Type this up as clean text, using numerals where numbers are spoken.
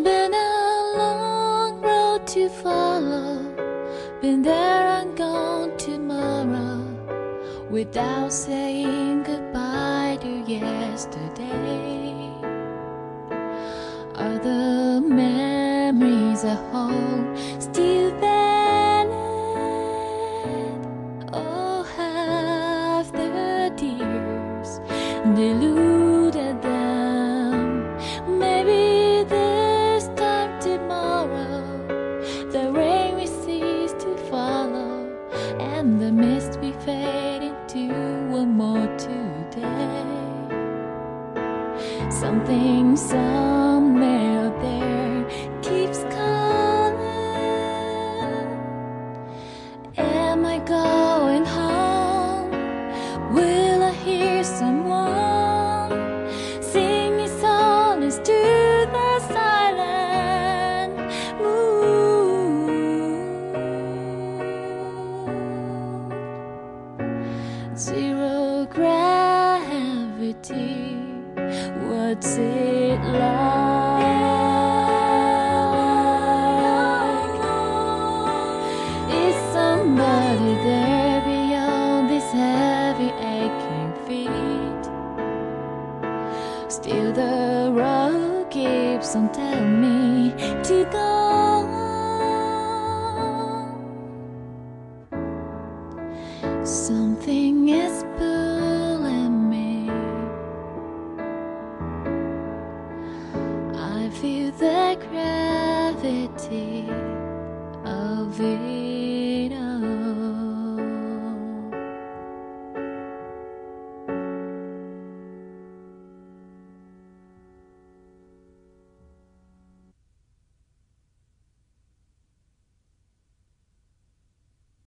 Been a long road to follow, been there and gone tomorrow, without saying goodbye to yesterday. Are the memories at home still valid? Or have the tears deluded them? Maybe this time tomorrow the rain will cease to follow, and the mist will fade into one more today. Something somewhere out there keeps calling. Am I going home? Will I hear someone singing songs to the silent moon? Zero gravity, what's it like? Is somebody there beyond these heavy aching feet? Still the road keeps on telling me to go on. Something is pulling me. I feel the gravity of it.